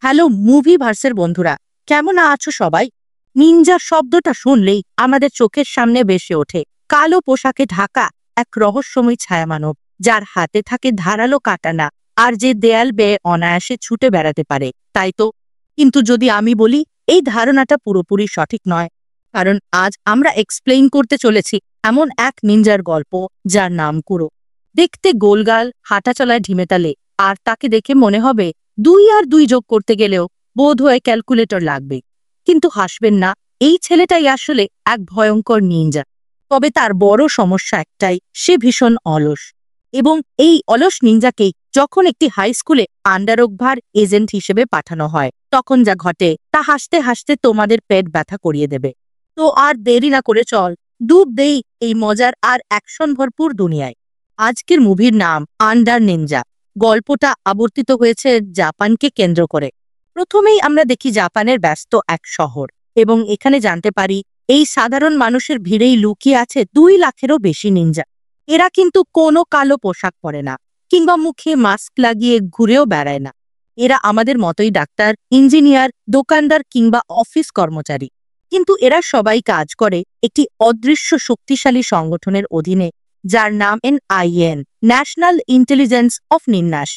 Hello movie ভার্সের বন্ধুরা, কেমন আছো সবাই? নিনজা শব্দটা শুনলেই আমাদের চোখের সামনে ভেসে ওঠে কালো পোশাকে ঢাকা এক রহস্যময় ছায়ামানব, যার হাতে থাকে ধারালো কাটানা আর যে দেয়াল বেয়ে অনায়াসে ছুটে বেড়াতে পারে, তাই তো? কিন্তু যদি আমি বলি এই ধারণাটা পুরোপুরি সঠিক নয়, কারণ আজ আমরা এক্সপ্লেইন করতে চলেছি এমন এক নিনজার গল্প যার নাম কুরো। দেখতে গোলগাল, হাঁটা চলায় ঢিমেতালে, আর তাকে দেখে মনে হবে 2 আর 2 যোগ করতে গেলেও বোধহয় ক্যালকুলেটর লাগবে। কিন্তু হাসবেন না, এই ছেলেটাই আসলে এক ভয়ঙ্কর নিনজা। তবে তার বড় সমস্যা একটাই, সে ভীষণ অলস। এবং এই অলস নিনজাকেই যখন একটি হাই স্কুলে আন্ডারোগভার এজেন্ট হিসেবে পাঠানো হয়, তখন যা ঘটে তা হাসতে হাসতে তোমাদের পেট ব্যথা করিয়ে দেবে। তো আর দেরি না করে চল ডুব দেই এই মজার আর অ্যাকশন ভরপুর দুনিয়ায়। আজকের মুভির নাম আন্ডার নিনজা। গল্পটা আবর্তিত হয়েছে জাপানকে কেন্দ্র করে। প্রথমেই আমরা দেখি জাপানের ব্যস্ত এক শহর, এবং এখানে জানতে পারি এই সাধারণ মানুষের ভিড়েই লুকিয়ে আছে 2 লাখেরও বেশি নিনজা। এরা কিন্তু কোনো কালো পোশাক পরে না, কিংবা মুখে মাস্ক লাগিয়ে ঘুরেও বেড়ায় না। এরা আমাদের মতোই ডাক্তার, ইঞ্জিনিয়ার, দোকানদার কিংবা অফিস কর্মচারী। কিন্তু এরা সবাই কাজ করে একটি অদৃশ্য শক্তিশালী সংগঠনের অধীনে, যার নাম NIN, ন্যাশনাল ইন্টেলিজেন্স অফ নিন্নাস।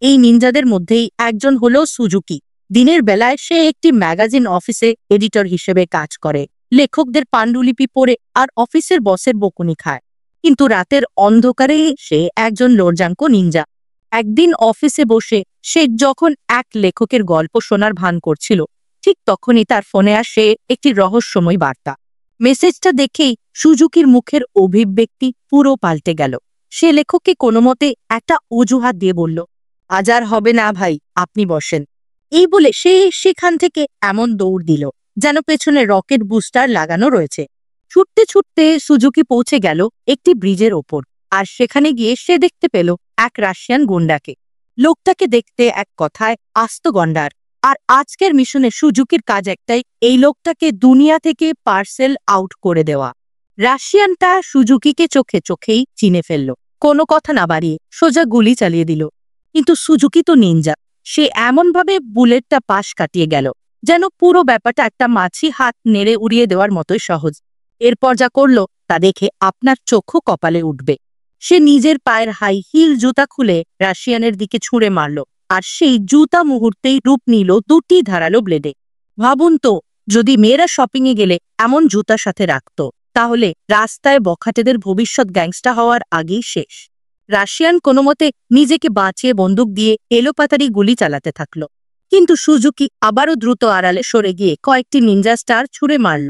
এই নিনজাদের মধ্যেই একজন হলো সুজুকি। দিনের বেলায় সে একটি ম্যাগাজিন অফিসে এডিটর হিসেবে কাজ করে, লেখকদের পাণ্ডুলিপি পড়ে আর অফিসের বসের বকুনি খায়। কিন্তু রাতের অন্ধকারে সে একজন লজ্জাঙ্ক নিনজা। একদিন অফিসে বসে সে যখন এক লেখকের গল্প শোনার ভান করছিল, ঠিক তখনই তার ফোনে আসে একটি রহস্যময় বার্তা। মেসেজটা দেখেই সুজুকির মুখের অভিব্যক্তি পুরো পাল্টে গেল। সে লেখককে কোনোমতে একটা অজুহাত দিয়ে বলল, আজ আর হবে না ভাই, আপনি বসেন। এই বলে সে সেখান থেকে এমন দৌড় দিল যেন পেছনে রকেট বুস্টার লাগানো রয়েছে। ছুটতে ছুটতে সুজুকি পৌঁছে গেল একটি ব্রিজের ওপর, আর সেখানে গিয়ে সে দেখতে পেল এক রাশিয়ান গুন্ডাকে। লোকটাকে দেখতে এক কথায় আস্ত গন্ডার। আর আজকের মিশনে সুজুকির কাজ একটাই, এই লোকটাকে দুনিয়া থেকে পার্সেল আউট করে দেওয়া। রাশিয়ানটা সুজুকিকে চোখে চোখেই চিনে ফেলল, কোনো কথা না বাড়িয়ে সোজা গুলি চালিয়ে দিল। কিন্তু সুজুকি তো নিনজা, সে এমনভাবে বুলেটটা পাশ কাটিয়ে গেল যেন পুরো ব্যাপারটা একটা মাছি হাত নেড়ে উড়িয়ে দেওয়ার মতোই সহজ। এরপর যা করলো তা দেখে আপনার চক্ষু কপালে উঠবে। সে নিজের পায়ের হাই হিল জুতা খুলে রাশিয়ানের দিকে ছুঁড়ে মারল, আর সেই জুতা মুহূর্তেই রূপ নিল 2টি ধারালো ব্লেডে। ভাবুন তো, যদি মেয়েরা শপিংয়ে গেলে এমন জুতার সাথে রাখত, তাহলে রাস্তায় বখাটেদের ভবিষ্যৎ গ্যাংস্টার হওয়ার আগেই শেষ। রাশিয়ান কোনোমতে নিজেকে বাঁচিয়ে বন্দুক দিয়ে এলোপাতাড়ি গুলি চালাতে থাকলো। কিন্তু সুজুকি আবারও দ্রুত আড়ালে সরে গিয়ে কয়েকটি নিনজা স্টার ছুঁড়ে মারল।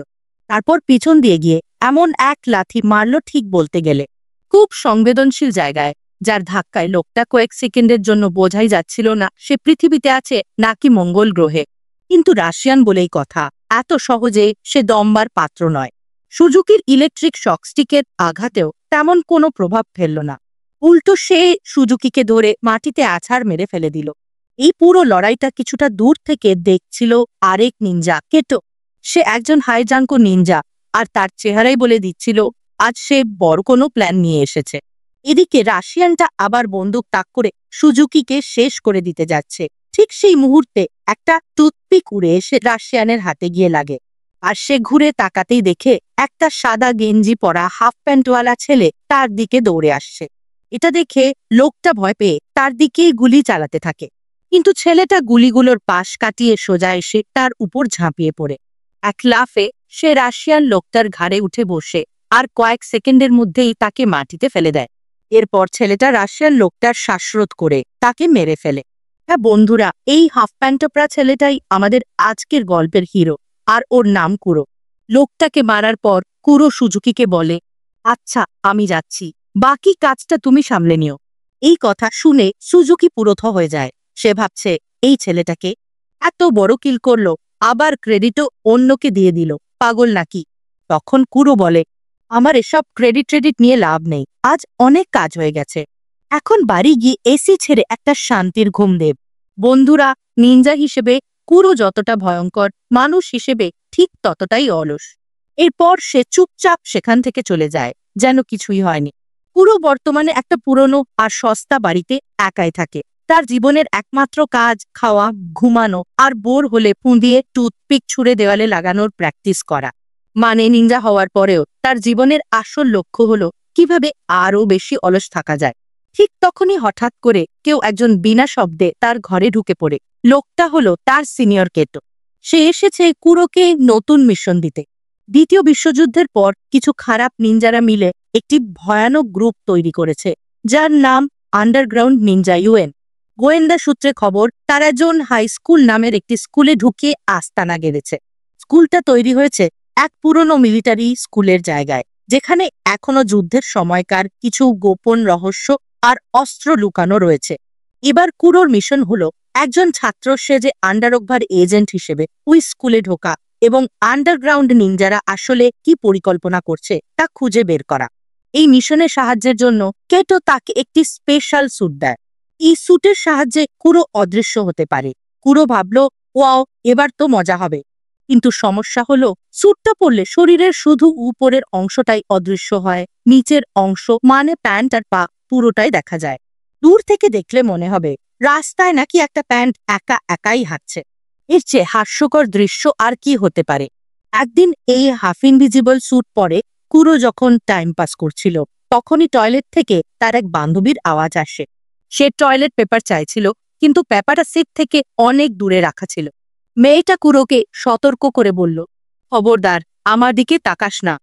তারপর পিছন দিয়ে গিয়ে এমন এক লাথি মারল, ঠিক বলতে গেলে খুব সংবেদনশীল জায়গায়, যার ধাক্কায় লোকটা কয়েক সেকেন্ডের জন্য বোঝাই যাচ্ছিল না সে পৃথিবীতে আছে নাকি মঙ্গল গ্রহে। কিন্তু রাশিয়ান বলেই কথা, এত সহজে সে দমবার পাত্র নয়। সুজুকির ইলেকট্রিক শকস্টিকের আঘাতেও তেমন কোনো প্রভাব ফেলল না। উল্টো সে সুজুকিকে ধরে মাটিতে আছাড় মেরে ফেলে দিল। এই পুরো লড়াইটা কিছুটা দূর থেকে দেখছিল আরেক নিনজা, কেটো। সে একজন হাইজাঙ্কো নিনজা, আর তার চেহারাই বলে দিচ্ছিল আজ সে বড় কোনো প্ল্যান নিয়ে এসেছে। এদিকে রাশিয়ানটা আবার বন্দুক তাক করে সুজুকিকে শেষ করে দিতে যাচ্ছে। ঠিক সেই মুহূর্তে একটা টুথপিক উড়ে এসে রাশিয়ানের হাতে গিয়ে লাগে, আর সে ঘুরে তাকাতেই দেখে একটা সাদা গেঞ্জি পরা হাফ প্যান্টওয়ালা ছেলে তার দিকে দৌড়ে আসছে। এটা দেখে লোকটা ভয় পেয়ে তার দিকেই গুলি চালাতে থাকে। কিন্তু ছেলেটা গুলিগুলোর পাশ কাটিয়ে সোজা এসে তার উপর ঝাঁপিয়ে পড়ে এক লাফে সে রাশিয়ান লোকটার ঘাড়ে উঠে বসে আর কয়েক সেকেন্ডের মধ্যেই তাকে মাটিতে ফেলে দেয়। এরপর ছেলেটা রাশিয়ান লোকটার শ্বাসরোধ করে তাকে মেরে ফেলে। হ্যাঁ বন্ধুরা, এই হাফ প্যান্টপরা ছেলেটাই আমাদের আজকের গল্পের হিরো, আর ওর নাম কুরো। লোকটাকে মারার পর কুরো সুজুকিকে বলে, আচ্ছা আমি যাচ্ছি, বাকি কাজটা তুমি সামলে নিও। এই কথা শুনে সুজুকি পুরোথ হয়ে যায়। সে ভাবছে এই ছেলেটাকে এত বড় কিল করলো, আবার ক্রেডিটও অন্যকে দিয়ে দিল, পাগল নাকি? তখন কুরো বলে, আমার এসব ক্রেডিট নিয়ে লাভ নেই, আজ অনেক কাজ হয়ে গেছে, এখন বাড়ি গিয়ে এসি ছেড়ে একটা শান্তির ঘুম দেব। বন্ধুরা, নিনজা হিসেবে কুরো যতটা ভয়ঙ্কর, মানুষ হিসেবে ঠিক ততটাই অলস। এরপর সে চুপচাপ সেখান থেকে চলে যায় যেন কিছুই হয়নি। কুরো বর্তমানে একটা পুরনো আর সস্তা বাড়িতে একাই থাকে। তার জীবনের একমাত্র কাজ খাওয়া, ঘুমানো আর বোর হলে ফুঁ দিয়ে টুথপিক ছুঁড়ে দেওয়ালে লাগানোর প্র্যাকটিস করা। মানে নিনজা হওয়ার পরেও তার জীবনের আসল লক্ষ্য হলো কিভাবে আরও বেশি অলস থাকা যায়। ঠিক তখনই হঠাৎ করে কেউ একজন বিনা শব্দে তার ঘরে ঢুকে পড়ে। লোকটা হলো তার সিনিয়র কেটো। সে এসেছে কুরোকে নতুন মিশন দিতে। দ্বিতীয় বিশ্বযুদ্ধের পর কিছু খারাপ নিনজারা মিলে একটি ভয়ানক গ্রুপ তৈরি করেছে, যার নাম আন্ডারগ্রাউন্ড নিনজা ইউএন। গোয়েন্দা সূত্রে খবর, তারা জোন হাই স্কুল নামের একটি স্কুলে ঢুকিয়ে আস্তানা গেড়েছে। স্কুলটা তৈরি হয়েছে এক পুরনো মিলিটারি স্কুলের জায়গায়, যেখানে এখনো যুদ্ধের সময়কার কিছু গোপন রহস্য আর অস্ত্র লুকানো রয়েছে। এবার কুরোর মিশন হলো একজন ছাত্র সেজে আন্ডারকভার এজেন্ট হিসেবে ওই স্কুলে ঢোকা এবং আন্ডারগ্রাউন্ড নিনজারা আসলে কি পরিকল্পনা করছে তা খুঁজে বের করা। এই মিশনের সাহায্যের জন্য কেটো তাকে একটি স্পেশাল স্যুট দেয়। এই স্যুটের সাহায্যে কুরো অদৃশ্য হতে পারে। কুরো ভাবল, ওয়াও, এবার তো মজা হবে। কিন্তু সমস্যা হলো, স্যুটটা পরলে শরীরের শুধু উপরের অংশটাই অদৃশ্য হয়, নিচের অংশ মানে প্যান্ট আর পা পুরোটাই দেখা যায়। দূর থেকে দেখলে মনে হবে রাস্তায় নাকি একটা প্যান্ট একা একাই হাঁটছে। এর চেয়ে হাস্যকর দৃশ্য আর কি হতে পারে। একদিন এই হাফ ইনভিজিবল স্যুট পরে কুরো যখন টাইম পাস করছিল, তখনই টয়লেট থেকে তার এক বান্ধবীর আওয়াজ আসে। সে টয়লেট পেপার চাইছিল, কিন্তু পেপারটা সিট থেকে অনেক দূরে রাখা ছিল। মেয়েটা কুরোকে সতর্ক করে বলল, খবরদার, আমার দিকে তাকাস না।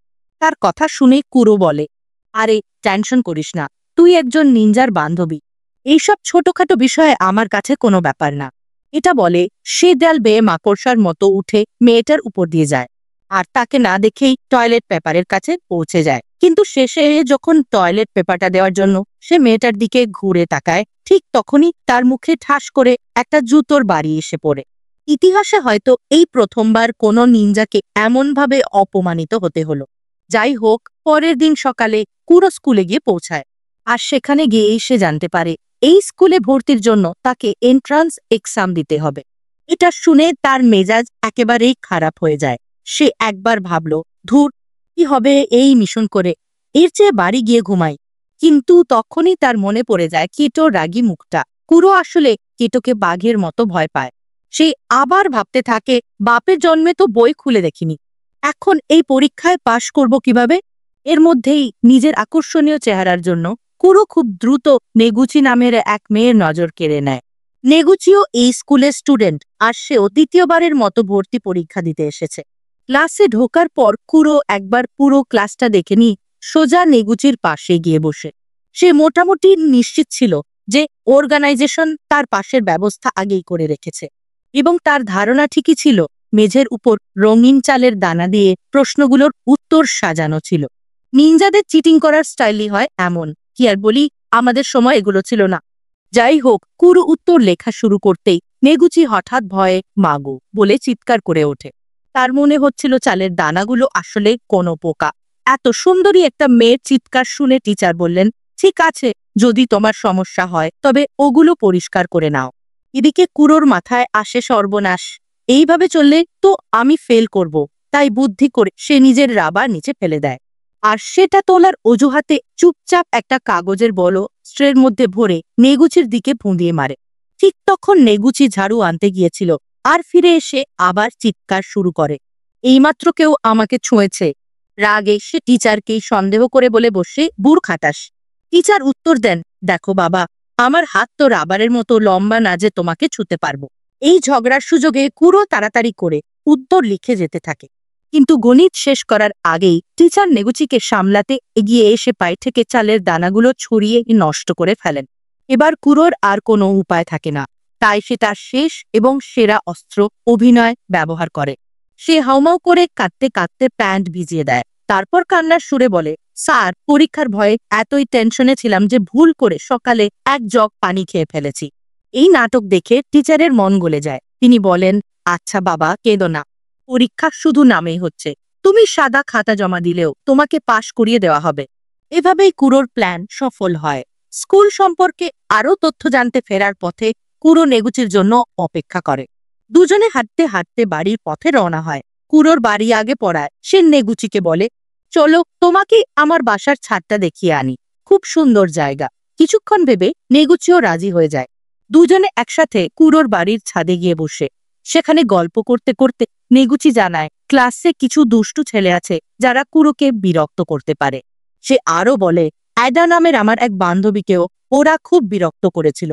তার কথা শুনে কুরো বলে, আরে টেনশন করিস না, তুই একজন নিনজার বান্ধবী, এইসব ছোটখাটো বিষয়ে আমার কাছে কোনো ব্যাপার না। এটা বলে সে ডাল বেয়ে মাকড়সার মতো উঠে মেয়েটার উপর দিয়ে যায়, আর তাকে না দেখেই টয়লেট পেপারের কাছে পৌঁছে যায়। কিন্তু শেষে যখন টয়লেট পেপারটা দেওয়ার জন্য সে মেয়েটার দিকে ঘুরে তাকায়, ঠিক তখনই তার মুখে ঠাস করে একটা জুতোর বাড়ি এসে পড়ে। ইতিহাসে হয়তো এই প্রথমবার কোনো নিনজাকে এমনভাবে অপমানিত হতে হলো। যাই হোক, পরের দিন সকালে কুরো স্কুলে গিয়ে পৌঁছায়, আর সেখানে গিয়েই সে জানতে পারে এই স্কুলে ভর্তির জন্য তাকে এন্ট্রান্স এক্সাম দিতে হবে। এটা শুনে তার মেজাজ একেবারেই খারাপ হয়ে যায়। সে একবার ভাবল, ধুর, কি হবে এই মিশন করে, এর চেয়ে বাড়ি গিয়ে ঘুমাই। কিন্তু তখনই তার মনে পড়ে যায় কেটোর রাগী মুখটা। কুরো আসলে কেটোকে বাঘের মতো ভয় পায়। সে আবার ভাবতে থাকে, বাপের জন্মে তো বই খুলে দেখিনি, এখন এই পরীক্ষায় পাশ করব কিভাবে। এর মধ্যেই নিজের আকর্ষণীয় চেহারার জন্য কুরো খুব দ্রুত নেগুচি নামের এক মেয়ের নজর কেড়ে নেয়। নেগুচিও এই স্কুলের স্টুডেন্ট, আর সেও দ্বিতীয়বারের মতো ভর্তি পরীক্ষা দিতে এসেছে। ক্লাসে ঢোকার পর কুরো একবার পুরো ক্লাসটা দেখে নি সোজা নেগুচির পাশে গিয়ে বসে। সে মোটামুটি নিশ্চিত ছিল যে অর্গানাইজেশন তার পাশের ব্যবস্থা আগেই করে রেখেছে, এবং তার ধারণা ঠিকই ছিল। মেঝের উপর রঙিন চালের দানা দিয়ে প্রশ্নগুলোর উত্তর সাজানো ছিল। নিনজাদের চিটিং করার স্টাইলই হয় এমন, কি আর বলি, আমাদের সময় এগুলো ছিল না। যাই হোক, কুরো উত্তর লেখা শুরু করতেই নেগুচি হঠাৎ ভয়ে মাগো বলে চিৎকার করে ওঠে। তার মনে হচ্ছিল চালের দানাগুলো আসলে কোনো পোকা। এত সুন্দরী একটা মেয়ের চিৎকার শুনে টিচার বললেন, ঠিক আছে, যদি তোমার সমস্যা হয় তবে ওগুলো পরিষ্কার করে নাও। এদিকে কুরোর মাথায় আসে সর্বনাশ, এইভাবে চললে তো আমি ফেল করব। তাই বুদ্ধি করে সে নিজের রাবার নিচে ফেলে দেয়, আর সেটা তোলার অজুহাতে চুপচাপ একটা কাগজের বলো স্ট্রের মধ্যে ভরে নেগুচির দিকে ফুঁদিয়ে মারে। ঠিক তখন নেগুচি ঝাড়ু আনতে গিয়েছিল, আর ফিরে এসে আবার চিৎকার শুরু করে, এইমাত্র কেউ আমাকে ছুঁয়েছে। রাগে সে টিচারকেই সন্দেহ করে বলে বসে, বুড় খাটাস। টিচার উত্তর দেন, দেখো বাবা, আমার হাত তো রাবারের মতো লম্বা না যে তোমাকে ছুঁতে পারবো। এই ঝগড়ার সুযোগে কুরো তাড়াতাড়ি করে উত্তর লিখে যেতে থাকে। কিন্তু গণিত শেষ করার আগেই টিচার নেগুচিকে সামলাতে এগিয়ে এসে পায়ে থেকে চালের দানাগুলো ছড়িয়ে নষ্ট করে ফেলেন। এবার কুরোর আর কোনো উপায় থাকে না, তাই সে তার শেষ এবং সেরা অস্ত্র অভিনয় ব্যবহার করে। সে হাউমাউ করে কাঁদতে কাঁদতে প্যান্ট ভিজিয়ে দেয়, তারপর কান্নার সুরে বলে, স্যার, পরীক্ষার ভয়ে এতই টেনশনে ছিলাম যে ভুল করে সকালে এক জগ পানি খেয়ে ফেলেছি। এই নাটক দেখে টিচারের মন গলে যায়। তিনি বলেন, আচ্ছা বাবা, কেঁদো না, পরীক্ষা শুধু নামেই হচ্ছে, তুমি সাদা খাতা জমা দিলেও তোমাকে পাশ করিয়ে দেওয়া হবে। এভাবেই কুরোর প্ল্যান সফল হয়। স্কুল সম্পর্কে আরও তথ্য জানতে ফেরার পথে কুরো নেগুচির জন্য অপেক্ষা করে। দুজনে হাঁটতে হাঁটতে বাড়ির পথে রওনা হয়। কুরোর বাড়ি আগে পড়ায় সে নেগুচিকে বলে, চলো, তোমাকে আমার বাসার ছাদটা দেখিয়ে আনি, খুব সুন্দর জায়গা। কিছুক্ষণ ভেবে নেগুচিও রাজি হয়ে যায়। দুজনে একসাথে কুরোর বাড়ির ছাদে গিয়ে বসে। সেখানে গল্প করতে করতে নেগুচি জানায় ক্লাসে কিছু দুষ্টু ছেলে আছে যারা কুরোকে বিরক্ত করতে পারে। সে আরো বলে অ্যাডা নামের আমার এক বান্ধবীকেও ওরা খুব বিরক্ত করেছিল,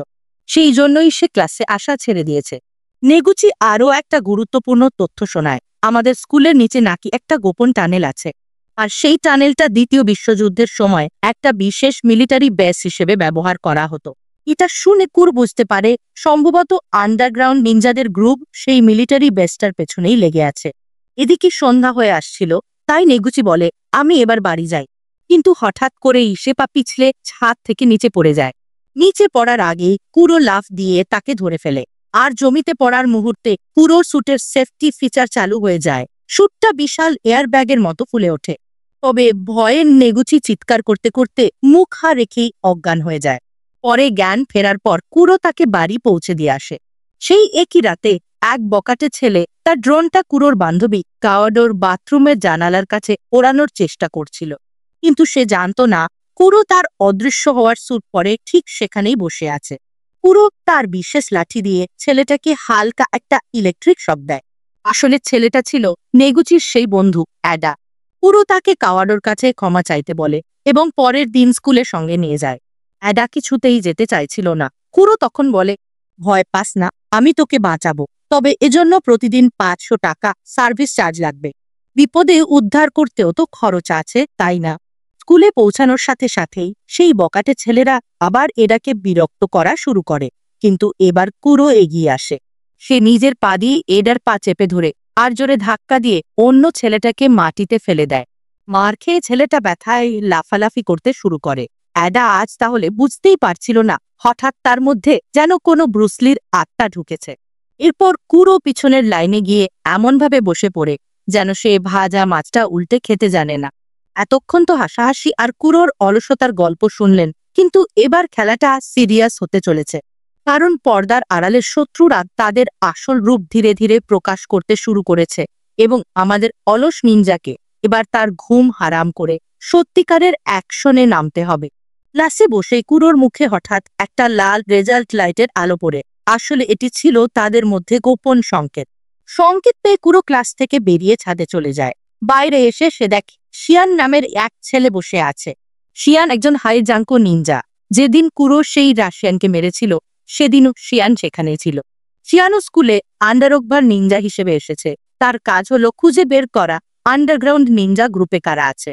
সেই জন্যই সে ক্লাসে আসা ছেড়ে দিয়েছে। নেগুচি আরও একটা গুরুত্বপূর্ণ তথ্য শোনায়, আমাদের স্কুলের নিচে নাকি একটা গোপন টানেল আছে, আর সেই টানেলটা দ্বিতীয় বিশ্বযুদ্ধের সময় একটা বিশেষ মিলিটারি বেস হিসেবে ব্যবহার করা হতো। এটা শুনে কুর বুঝতে পারে সম্ভবত আন্ডারগ্রাউন্ড নিনজাদের গ্রুপ সেই মিলিটারি বেসটার পেছনেই লেগে আছে। এদিকে সন্ধ্যা হয়ে আসছিল, তাই নেগুচি বলে আমি এবার বাড়ি যাই। কিন্তু হঠাৎ করেই সে পা পিছলে ছাদ থেকে নিচে পড়ে যায়। নিচে পড়ার আগে কুরো লাফ দিয়ে তাকে ধরে ফেলে, আর জমিতে পড়ার মুহূর্তে পুরো স্যুটের সেফটি ফিচার চালু হয়ে যায়। স্যুটটা বিশাল এয়ার ব্যাগের মতো ফুলে ওঠে। তবে ভয়ে নেগুচি চিৎকার করতে করতে মুখ হা রেখেই অজ্ঞান হয়ে যায়। পরে জ্ঞান ফেরার পর কুরো তাকে বাড়ি পৌঁছে দিয়ে আসে। সেই একই রাতে এক বকাটে ছেলে তার ড্রোনটা কুরোর বান্ধবী কাওয়াডোর বাথরুমের জানালার কাছে ওড়ানোর চেষ্টা করছিল, কিন্তু সে জানত না কুরো তার অদৃশ্য হওয়ার স্যুট পরে ঠিক সেখানেই বসে আছে। কুরো তার বিশেষ লাঠি দিয়ে ছেলেটাকে হালকা একটা ইলেকট্রিক শক দেয়। আসলে ছেলেটা ছিল নেগুচির সেই বন্ধু অ্যাডা। কুরো তাকে কাওয়াডোর কাছে ক্ষমা চাইতে বলে এবং পরের দিন স্কুলের সঙ্গে নিয়ে যায়। অ্যাডা কিছুতেই যেতে চাইছিল না। কুরো তখন বলে ভয় পাস না, আমি তোকে বাঁচাবো, তবে এজন্য প্রতিদিন 500 টাকা সার্ভিস চার্জ লাগবে। বিপদে উদ্ধার করতেও তো খরচ আছে, তাই না? স্কুলে পৌঁছানোর সাথে সাথেই সেই বকাটে ছেলেরা আবার এডাকে বিরক্ত করা শুরু করে, কিন্তু এবার কুরো এগিয়ে আসে। সে নিজের পা দিয়ে এডার পা চেপে ধরে আর জোরে ধাক্কা দিয়ে অন্য ছেলেটাকে মাটিতে ফেলে দেয়। মার খেয়ে ছেলেটা ব্যথায় লাফালাফি করতে শুরু করে। অ্যাডা আজ তাহলে বুঝতেই পারছিল না হঠাৎ তার মধ্যে যেন কোনো ব্রুসলির আত্মা ঢুকেছে। এরপর কুরো পিছনের লাইনে গিয়ে এমনভাবে বসে পড়ে যেন সে ভাজা মাছটা উল্টে খেতে জানে না। এতক্ষণ তো হাসাহাসি আর কুরোর অলসতার গল্প শুনলেন, কিন্তু এবার খেলাটা সিরিয়াস হতে চলেছে। কারণ পর্দার আড়ালের শত্রুরা তাদের আসল রূপ ধীরে ধীরে প্রকাশ করতে শুরু করেছে এবং আমাদের অলস নিনজাকে এবার তার ঘুম হারাম করে সত্যিকারের অ্যাকশনে নামতে হবে। ক্লাসে বসে কুরোর মুখে হঠাৎ একটা লাল রেজাল্ট লাইটের আলো পড়ে। আসলে এটি ছিল তাদের মধ্যে গোপন সংকেত। সংকেত পেয়ে কুরো ক্লাস থেকে বেরিয়ে ছাদে চলে যায়। বাইরে এসে সে দেখে শিয়ান নামের এক ছেলে বসে আছে। শিয়ান একজন হাই জাঙ্কো নিনজা। যেদিন কুরো সেই রাশিয়ানকে মেরেছিল সেদিনও শিয়ান সেখানেই ছিল। শিয়ানো স্কুলে আন্ডারওভার নিনজা হিসেবে এসেছে। তার কাজ হলো খুঁজে বের করা আন্ডারগ্রাউন্ড নিনজা গ্রুপে কারা আছে।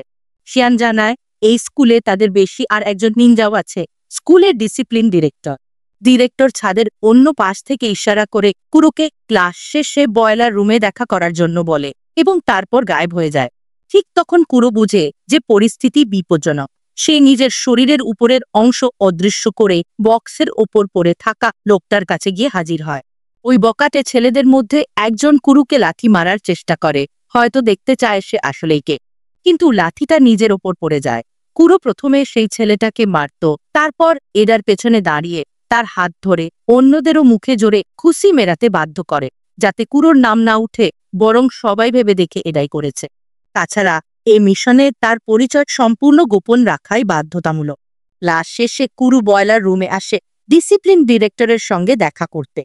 শিয়ান জানায় এই স্কুলে তাদের বেশি আর একজন নিনজাও আছে, স্কুলের ডিসিপ্লিন ডিরেক্টর। ডিরেক্টর ছাদের অন্য পাশ থেকে ইশারা করে কুরোকে ক্লাস শেষে বয়লার রুমে দেখা করার জন্য বলে এবং তারপর গায়েব হয়ে যায়। ঠিক তখন কুরো বুঝে যে পরিস্থিতি বিপজ্জনক। সে নিজের শরীরের উপরের অংশ অদৃশ্য করে বক্সের ওপর পড়ে থাকা লোকটার কাছে গিয়ে হাজির হয়। ওই বকাটে ছেলেদের মধ্যে একজন কুরুকে লাথি মারার চেষ্টা করে, হয়তো দেখতে চায় সে আসলেই কে, কিন্তু লাথিটা নিজের ওপর পড়ে যায়। কুরো প্রথমে সেই ছেলেটাকে মারত, তারপর এডার পেছনে দাঁড়িয়ে তার হাত ধরে অন্যদেরও মুখে জোরে খুশি মেরাতে বাধ্য করে, যাতে কুরোর নাম না উঠে বরং সবাই ভেবে দেখে এডাই করেছে। তাছাড়া এই মিশনে তার পরিচয় সম্পূর্ণ গোপন রাখাই বাধ্যতামূলক। ক্লাস শেষে কুরু বয়লার রুমে আসে ডিসিপ্লিন ডিরেক্টরের সঙ্গে দেখা করতে,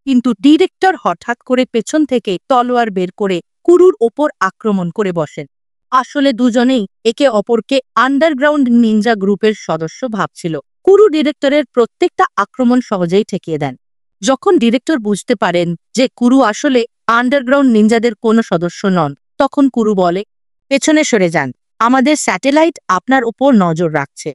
কিন্তু ডিরেক্টর হঠাৎ করে পেছন থেকে তলোয়ার বের করে কুরুর ওপর আক্রমণ করে বসেন। আসলে দুজনেই একে অপরকে আন্ডারগ্রাউন্ড নিনজা গ্রুপের সদস্য ভাবছিল। কুরু ডিরেক্টরের প্রত্যেকটা আক্রমণ সহজেই ঠেকিয়ে দেন। যখন ডিরেক্টর বুঝতে পারেন যে কুরু আসলে আন্ডারগ্রাউন্ড নিনজাদের কোনো সদস্য নন, তখন কুরু বলে পেছনে সরে যান, আমাদের স্যাটেলাইট আপনার উপর নজর রাখছে।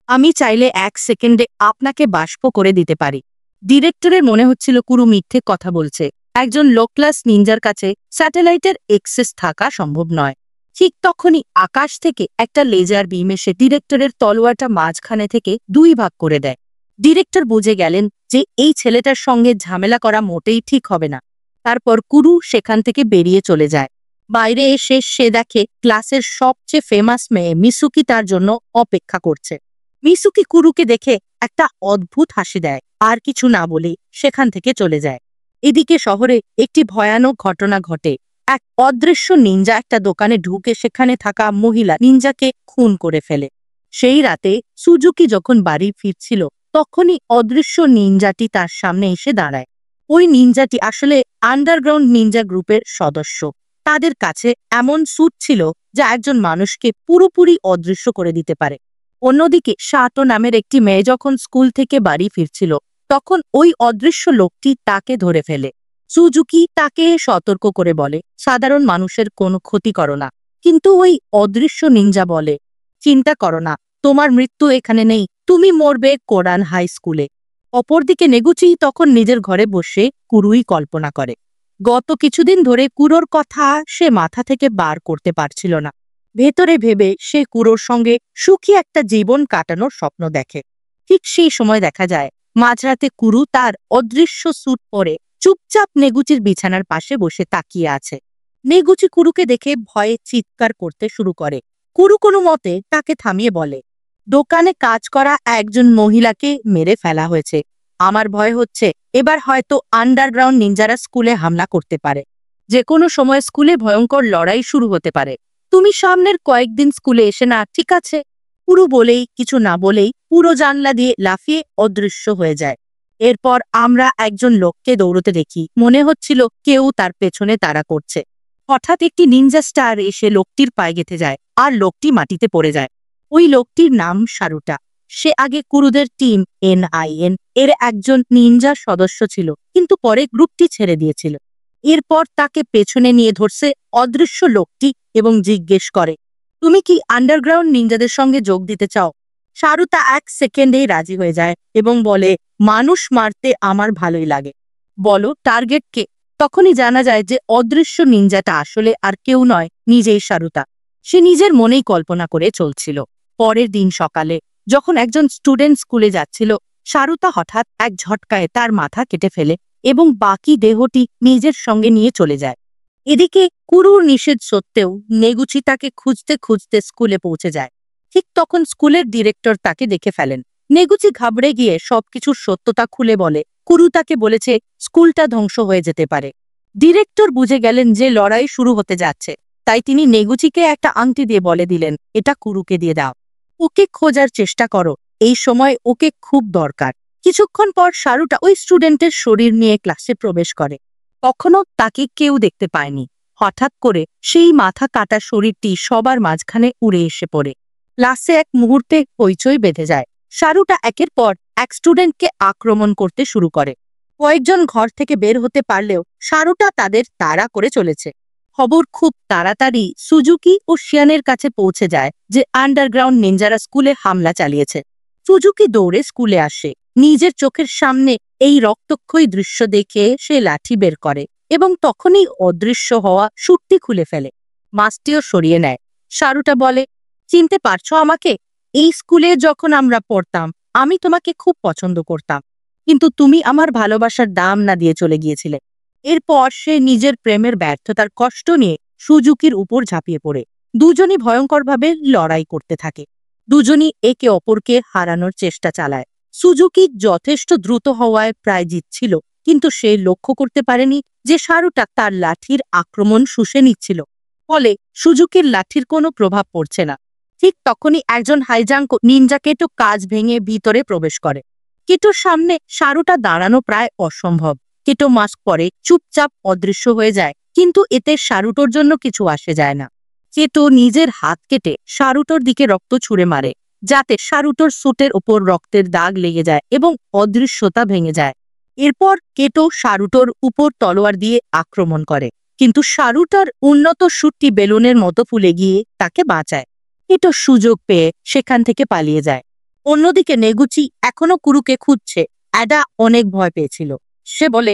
আমি চাইলে 1 সেকেন্ডে আপনাকে বাষ্প করে দিতে পারি। ডিরেক্টরের মনে হচ্ছিল কুরু মিথ্যে কথা বলছে। একজন লো ক্লাস নিনজার কাছে স্যাটেলাইটের অ্যাক্সেস থাকা সম্ভব নয়। ঠিক তখনই আকাশ থেকে একটা লেজার বিম এসে ডিরেক্টরের তলোয়ারটা মাঝখানে থেকে 2 ভাগ করে দেয়। ডিরেক্টর বুঝে গেলেন যে এই ছেলেটার সঙ্গে ঝামেলা করা মোটেই ঠিক হবে না। তারপর কুরু সেখান থেকে বেরিয়ে চলে যায়। বাইরে এসে সে দেখে ক্লাসের সবচেয়ে ফেমাস মেয়ে মিসুকি তার জন্য অপেক্ষা করছে। মিসুকি কুরুকে দেখে একটা অদ্ভুত হাসি দেয় আর কিছু না বলেই সেখান থেকে চলে যায়। এদিকে শহরে একটি ভয়ানক ঘটনা ঘটে। এক অদৃশ্য নিনজা একটা দোকানে ঢুকে সেখানে থাকা মহিলা নিনজাকে খুন করে ফেলে। সেই রাতে সুজুকি যখন বাড়ি ফিরছিল তখনই অদৃশ্য নিনজাটি তার সামনে এসে দাঁড়ায়। ওই নিনজাটি আসলে আন্ডারগ্রাউন্ড নিনজা গ্রুপের সদস্য। তাদের কাছে এমন স্যুট ছিল যা একজন মানুষকে পুরোপুরি অদৃশ্য করে দিতে পারে। অন্যদিকে সাটো নামের একটি মেয়ে যখন স্কুল থেকে বাড়ি ফিরছিল, তখন ওই অদৃশ্য লোকটি তাকে ধরে ফেলে। সুজুকি তাকে সতর্ক করে বলে, সাধারণ মানুষের কোনো ক্ষতি করো না। কিন্তু ওই অদৃশ্য নিনজা বলে, চিন্তা করো না, তোমার মৃত্যু এখানে নেই, তুমি মরবে কোরান হাই স্কুলে। অপরদিকে নেগুচি তখন নিজের ঘরে বসে কুরুই কল্পনা করে। গত কিছুদিন ধরে কুরোর কথা সে মাথা থেকে বার করতে পারছিল না। ভেতরে ভেবে সে কুরোর সঙ্গে সুখী একটা জীবন কাটানোর স্বপ্ন দেখে। ঠিক সেই সময় দেখা যায় মাঝরাতে কুরু তার অদৃশ্য স্যুট পরে চুপচাপ নেগুচির বিছানার পাশে বসে তাকিয়ে আছে। নেগুচি কুরুকে দেখে ভয়ে চিৎকার করতে শুরু করে। কুরু কোনো মতে তাকে থামিয়ে বলে, দোকানে কাজ করা একজন মহিলাকে মেরে ফেলা হয়েছে। আমার ভয় হচ্ছে এবার হয়তো আন্ডারগ্রাউন্ড নিনজারা স্কুলে হামলা করতে পারে। যে কোনো সময় স্কুলে ভয়ঙ্কর লড়াই শুরু হতে পারে। তুমি সামনের কয়েকদিন স্কুলে এসে না, ঠিক আছে? পুরো বলেই কিছু না বলেই পুরো জানলা দিয়ে লাফিয়ে অদৃশ্য হয়ে যায়। এরপর আমরা একজন লোককে দৌড়তে দেখি, মনে হচ্ছিল কেউ তার পেছনে তাড়া করছে। হঠাৎ একটি নিনজা স্টার এসে লোকটির পায়ে গেঁথে যায় আর লোকটি মাটিতে পড়ে যায়। ওই লোকটির নাম সারুটা। সে আগে কুরুদের টিম NIN এর একজন নিনজার সদস্য ছিল, কিন্তু পরে গ্রুপটি ছেড়ে দিয়েছিল। এরপর তাকে পেছনে নিয়ে ধরছে অদৃশ্য লোকটি এবং জিজ্ঞেস করে, তুমি কি আন্ডারগ্রাউন্ড নিনজাদের সঙ্গে যোগ দিতে চাও? সারুতা 1 সেকেন্ডেই রাজি হয়ে যায় এবং বলে, মানুষ মারতে আমার ভালোই লাগে। বলো টার্গেট কে? তখনই জানা যায় যে অদৃশ্য নিনজাটা আসলে আর কেউ নয়, নিজেই সারুতা। সে নিজের মনেই কল্পনা করে চলছিল। পরের দিন সকালে যখন একজন স্টুডেন্ট স্কুলে যাচ্ছিল, সারুতা হঠাৎ এক ঝটকায় তার মাথা কেটে ফেলে এবং বাকি দেহটি নিজের সঙ্গে নিয়ে চলে যায়। এদিকে কুরুর নিষেধ সত্ত্বেও নেগুচি তাকে খুঁজতে খুঁজতে স্কুলে পৌঁছে যায়। ঠিক তখন স্কুলের ডিরেক্টর তাকে দেখে ফেলেন। নেগুচি ঘাবড়ে গিয়ে সবকিছুর সত্যতা খুলে বলে, কুরু তাকে বলেছে স্কুলটা ধ্বংস হয়ে যেতে পারে। ডিরেক্টর বুঝে গেলেন যে লড়াই শুরু হতে যাচ্ছে, তাই তিনি নেগুচিকে একটা আংটি দিয়ে বলে দিলেন, এটা কুরুকে দিয়ে দাও। ওকে খোঁজার চেষ্টা করো, এই সময় ওকে খুব দরকার। কিছুক্ষণ পর সারুটা ওই স্টুডেন্টের শরীর নিয়ে ক্লাসে প্রবেশ করে। কখনো তাকে কেউ দেখতে পায়নি। হঠাৎ করে সেই মাথা কাটা শরীরটি সবার মাঝখানে উড়ে এসে পড়ে। ক্লাসে এক মুহূর্তে হইচই বেঁধে যায়। সারুটা একের পর এক স্টুডেন্টকে আক্রমণ করতে শুরু করে। কয়েকজন ঘর থেকে বের হতে পারলেও সারুটা তাদের তাড়া করে চলেছে। খবর খুব তাড়াতাড়ি সুজুকি ও শিয়ানের কাছে পৌঁছে যায় যে আন্ডারগ্রাউন্ড নিনজারা স্কুলে হামলা চালিয়েছে। সুজুকি দৌড়ে স্কুলে আসে। নিজের চোখের সামনে এই রক্তক্ষয়ী দৃশ্য দেখে সে লাঠি বের করে এবং তখনই অদৃশ্য হওয়া স্যুটটি খুলে ফেলে। মাস্কটিও সরিয়ে নেয়। সারুটা বলে, চিনতে পারছো আমাকে? এই স্কুলে যখন আমরা পড়তাম আমি তোমাকে খুব পছন্দ করতাম, কিন্তু তুমি আমার ভালোবাসার দাম না দিয়ে চলে গিয়েছিলে। এরপর সে নিজের প্রেমের ব্যর্থতার কষ্ট নিয়ে সুজুকির উপর ঝাঁপিয়ে পড়ে। দুজনই ভয়ঙ্করভাবে লড়াই করতে থাকে। দুজনই একে অপরকে হারানোর চেষ্টা চালায়। সুজুকি যথেষ্ট দ্রুত হওয়ায় প্রায় জিতছিল, কিন্তু সে লক্ষ্য করতে পারেনি যে সারুটা তার লাঠির আক্রমণ শুষে নিচ্ছিল। ফলে সুজুকির লাঠির কোনো প্রভাব পড়ছে না। ঠিক তখনই একজন হাইজাঙ্ক নিনজা কেটো কাজ ভেঙে ভিতরে প্রবেশ করে। কেটোর সামনে সারুটা দাঁড়ানো প্রায় অসম্ভব। কেটো মাস্ক পরে চুপচাপ অদৃশ্য হয়ে যায়, কিন্তু এতে সারুটোর জন্য কিছু আসে যায় না। কেটো নিজের হাত কেটে সারুটোর দিকে রক্ত ছুঁড়ে মারে, যাতে সারুটোর স্যুটের ওপর রক্তের দাগ লেগে যায় এবং অদৃশ্যতা ভেঙে যায়। এরপর কেটো সারুটোর উপর তলোয়ার দিয়ে আক্রমণ করে, কিন্তু সারুটার উন্নত স্যুটটি বেলুনের মতো ফুলে গিয়ে তাকে বাঁচায়। কেটো সুযোগ পেয়ে সেখান থেকে পালিয়ে যায়। অন্যদিকে নেগুচি এখনো কুরুকে খুঁজছে। অ্যাডা অনেক ভয় পেয়েছিল। সে বলে,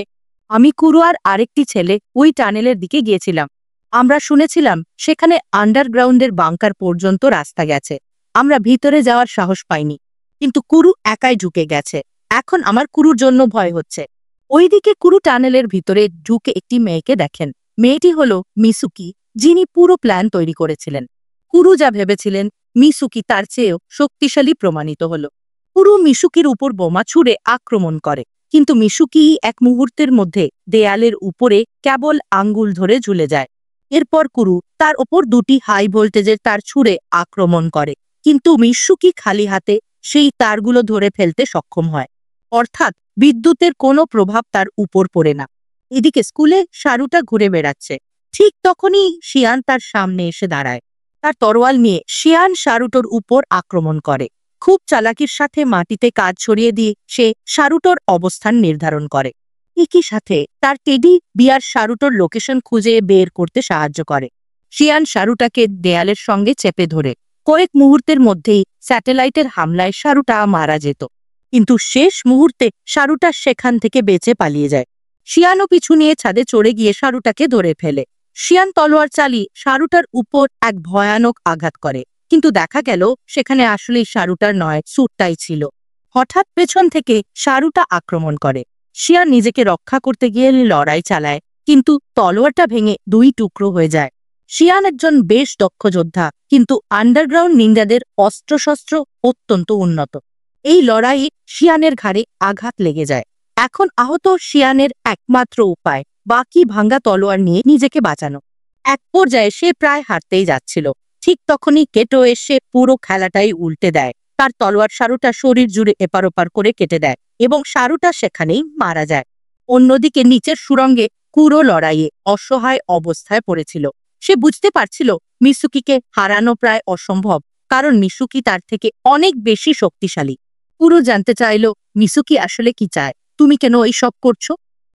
আমি কুরু আর আরেকটি ছেলে ওই টানেলের দিকে গিয়েছিলাম। আমরা শুনেছিলাম সেখানে আন্ডারগ্রাউন্ডের বাংকার পর্যন্ত রাস্তা গেছে। আমরা ভিতরে যাওয়ার সাহস পাইনি, কিন্তু কুরু একাই ঢুকে গেছে। এখন আমার কুরুর জন্য ভয় হচ্ছে। ওইদিকে কুরু টানেলের ভিতরে ঢুকে একটি মেয়েকে দেখেন। মেয়েটি হলো মিসুকি, যিনি পুরো প্ল্যান তৈরি করেছিলেন। কুরু যা ভেবেছিলেন, মিসুকি তার চেয়েও শক্তিশালী প্রমাণিত হলো। কুরু মিসুকির উপর বোমা ছুড়ে আক্রমণ করে, কিন্তু মিসুকি এক মুহূর্তের মধ্যে দেয়ালের উপরে কেবল আঙ্গুল ধরে ঝুলে যায়। এরপর কুরু তার ওপর দুটি হাই ভোল্টেজের তার ছুঁড়ে আক্রমণ করে, কিন্তু মিসুকি খালি হাতে সেই তারগুলো ধরে ফেলতে সক্ষম হয়। অর্থাৎ বিদ্যুতের কোনো প্রভাব তার উপর পড়ে না। এদিকে স্কুলে সারুটা ঘুরে বেড়াচ্ছে। ঠিক তখনই শিয়ান তার সামনে এসে দাঁড়ায়। তার তরোয়াল নিয়ে শিয়ান সারুটোর উপর আক্রমণ করে। খুব চালাকির সাথে মাটিতে কাজ ছড়িয়ে দিয়ে সে সারুটোর অবস্থান নির্ধারণ করে। একই সাথে তার টেডি বিয়ার সারুটোর লোকেশন খুঁজে বের করতে সাহায্য করে। শিয়ান সারুটাকে দেয়ালের সঙ্গে চেপে ধরে কয়েক মুহূর্তের মধ্যেই স্যাটেলাইটের হামলায় সারুটা মারা যেত। কিন্তু শেষ মুহূর্তে সারুটা সেখান থেকে বেঁচে পালিয়ে যায়। শিয়ানও পিছু নিয়ে ছাদে চড়ে গিয়ে সারুটাকে ধরে ফেলে। শিয়ান তলোয়ার চালিয়ে সারুটার উপর এক ভয়ানক আঘাত করে, কিন্তু দেখা গেল সেখানে আসলেই সারুটার নয়, স্যুটটাই ছিল। হঠাৎ পেছন থেকে সারুটা আক্রমণ করে। শিয়ান নিজেকে রক্ষা করতে গিয়ে লড়াই চালায়, কিন্তু তলোয়ারটা ভেঙে দুই টুকরো হয়ে যায়। শিয়ান একজন বেশ দক্ষ যোদ্ধা, কিন্তু আন্ডারগ্রাউন্ড নিন্জাদের অস্ত্রশস্ত্র অত্যন্ত উন্নত। এই লড়াইয়ে শিয়ানের ঘাড়ে আঘাত লেগে যায়। এখন আহত শিয়ানের একমাত্র উপায় বাকি ভাঙ্গা তলোয়ার নিয়ে নিজেকে বাঁচানো। এক পর্যায়ে সে প্রায় হারতেই যাচ্ছিল। ঠিক তখনই কেটো এসে পুরো খেলাটাই উল্টে দেয়। তার তলোয়ার সারুটা শরীর জুড়ে এপার ওপার করে কেটে দেয় এবং সারুটা সেখানেই মারা যায়। অন্যদিকে নিচের সুড়ঙ্গে কুরো লড়াইয়ে অসহায় অবস্থায় পড়েছিল। সে বুঝতে পারছিল মিসুকিকে হারানো প্রায় অসম্ভব, কারণ মিসুকি তার থেকে অনেক বেশি শক্তিশালী। কুরো জানতে চাইল, মিসুকি আসলে কি চায়, তুমি কেন এই সব করছো?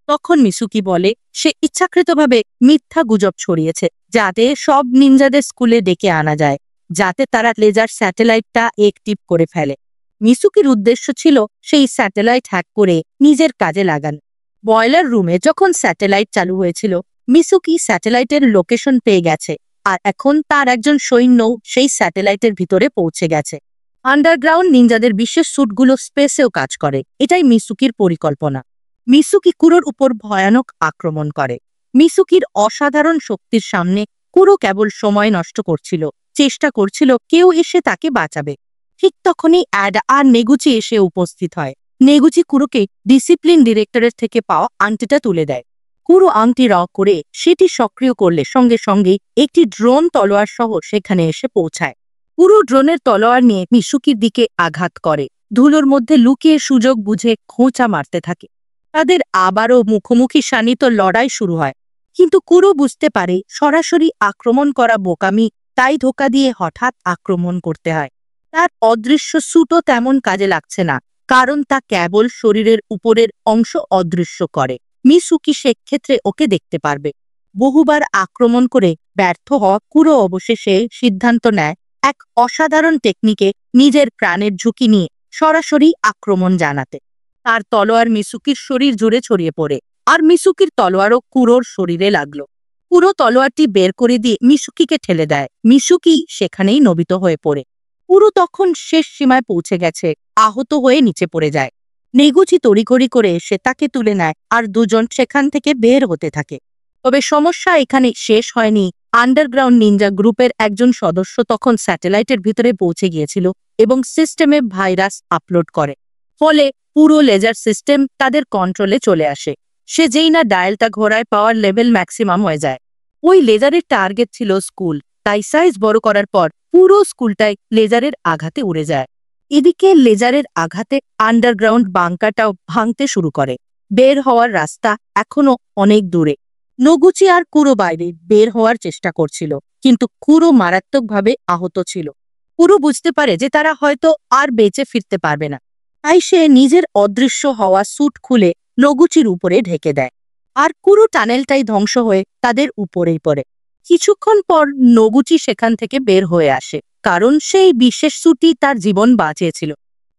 তখন মিসুকি বলে সে ইচ্ছাকৃতভাবে মিথ্যা গুজব ছড়িয়েছে, যাতে সব নিনজাদের স্কুলে ডেকে আনা যায়, যাতে তারা লেজার স্যাটেলাইটটা অ্যাক্টিভ করে ফেলে। মিসুকির উদ্দেশ্য ছিল সেই স্যাটেলাইট হ্যাক করে নিজের কাজে লাগান। বয়লার রুমে যখন স্যাটেলাইট চালু হয়েছিল, মিসুকি স্যাটেলাইটের লোকেশন পেয়ে গেছে, আর এখন তার একজন সৈন্য সেই স্যাটেলাইটের ভিতরে পৌঁছে গেছে। আন্ডারগ্রাউন্ড নিনজাদের বিশেষ স্যুটগুলো স্পেসেও কাজ করে, এটাই মিসুকির পরিকল্পনা। মিসুকি কুরোর উপর ভয়ানক আক্রমণ করে। মিসুকির অসাধারণ শক্তির সামনে কুরো কেবল সময় নষ্ট করছিল, চেষ্টা করছিল কেউ এসে তাকে বাঁচাবে। ঠিক তখনই অ্যাডা আর নেগুচি এসে উপস্থিত হয়। নেগুচি কুরোকে ডিসিপ্লিন ডিরেক্টরের থেকে পাওয়া আংটিটা তুলে দেয়। কুরো আংটি র করে সেটি সক্রিয় করলে সঙ্গে সঙ্গে একটি ড্রোন তলোয়ার সহ সেখানে এসে পৌঁছায়। পুরো ড্রোনের তলোয়ার নিয়ে মিসুকির দিকে আঘাত করে। ধুলোর মধ্যে লুকিয়ে সুযোগ বুঝে খোঁচা মারতে থাকে। তাদের আবারও মুখোমুখি শানিত লড়াই শুরু হয়, কিন্তু কুরো বুঝতে পারে সরাসরি আক্রমণ করা বোকামি, তাই ধোকা দিয়ে হঠাৎ আক্রমণ করতে হয়। তার অদৃশ্য স্যুটও তেমন কাজে লাগছে না, কারণ তা কেবল শরীরের উপরের অংশ অদৃশ্য করে। মিসুকি সেক্ষেত্রে ওকে দেখতে পারবে। বহুবার আক্রমণ করে ব্যর্থ হওয়া কুরো অবশেষে সিদ্ধান্ত নেয় এক অসাধারণ টেকনিকে নিজের প্রাণের ঝুঁকি নিয়ে সরাসরি আক্রমণ জানাতে। তার তলোয়ার মিসুকির শরীর জুড়ে ছড়িয়ে পড়ে, আর মিসুকির তলোয়ারও কুরোর শরীরে লাগলো। কুরো তলোয়ারটি বের করে দিয়ে মিসুকিকে ঠেলে দেয়। মিসুকি সেখানেই নবিত হয়ে পড়ে। কুরো তখন শেষ সীমায় পৌঁছে গেছে, আহত হয়ে নিচে পড়ে যায়। নেগুচি তড়িঘড়ি করে এসে তাকে তুলে নেয়, আর দুজন সেখান থেকে বের হতে থাকে। তবে সমস্যা এখানে শেষ হয়নি। আন্ডারগ্রাউন্ড নিনজা গ্রুপের একজন সদস্য তখন স্যাটেলাইটের ভিতরে পৌঁছে গিয়েছিল এবং সিস্টেমে ভাইরাস আপলোড করে। ফলে পুরো লেজার সিস্টেম তাদের কন্ট্রোলে চলে আসে। সে যেই না ডায়ালটা ঘোরায়, পাওয়ার লেভেল ম্যাক্সিমাম হয়ে যায়। ওই লেজারের টার্গেট ছিল স্কুল, তাই সাইজ বড় করার পর পুরো স্কুলটাই লেজারের আঘাতে উড়ে যায়। এদিকে লেজারের আঘাতে আন্ডারগ্রাউন্ড বাংকারটাও ভাঙতে শুরু করে। বের হওয়ার রাস্তা এখনো অনেক দূরে। নগুচি আর কুরো বাইরে বের হওয়ার চেষ্টা করছিল, কিন্তু কুরো মারাত্মকভাবে আহত ছিল। কুরো বুঝতে পারে যে তারা হয়তো আর বেঁচে ফিরতে পারবে না, তাই সে নিজের অদৃশ্য হওয়া স্যুট খুলে নগুচির উপরে ঢেকে দেয়, আর পুরো টানেলটাই ধ্বংস হয়ে তাদের উপরেই পড়ে। কিছুক্ষণ পর নগুচি সেখান থেকে বের হয়ে আসে, কারণ সেই বিশেষ স্যুটই তার জীবন বাঁচিয়েছিল।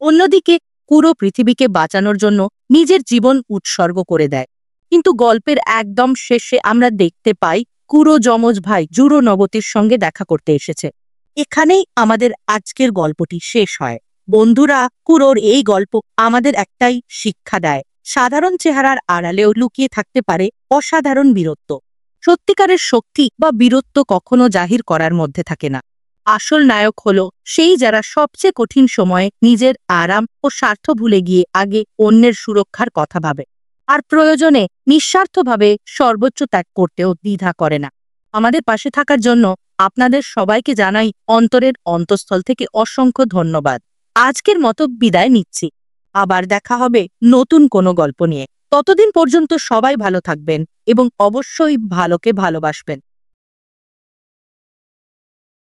অন্যদিকে পুরো পৃথিবীকে বাঁচানোর জন্য নিজের জীবন উৎসর্গ করে দেয়। কিন্তু গল্পের একদম শেষে আমরা দেখতে পাই কুরো যমজ ভাই জুরো নগতির সঙ্গে দেখা করতে এসেছে। এখানেই আমাদের আজকের গল্পটি শেষ হয়। বন্ধুরা, কুরোর এই গল্প আমাদের একটাই শিক্ষা দেয়, সাধারণ চেহারার আড়ালেও লুকিয়ে থাকতে পারে অসাধারণ বীরত্ব। সত্যিকারের শক্তি বা বীরত্ব কখনো জাহির করার মধ্যে থাকে না। আসল নায়ক হলো সেই যারা সবচেয়ে কঠিন সময়ে নিজের আরাম ও স্বার্থ ভুলে গিয়ে আগে অন্যের সুরক্ষার কথা ভাবে, আর প্রয়োজনে নিঃস্বার্থভাবে সর্বোচ্চ ত্যাগ করতেও দ্বিধা করে না। আমাদের পাশে থাকার জন্য আপনাদের সবাইকে জানাই অন্তরের অন্তঃস্থল থেকে অসংখ্য ধন্যবাদ। আজকের মতো বিদায় নিচ্ছি। আবার দেখা হবে নতুন কোনো গল্প নিয়ে। ততদিন পর্যন্ত সবাই ভালো থাকবেন এবং অবশ্যই ভালোকে ভালোবাসবেন।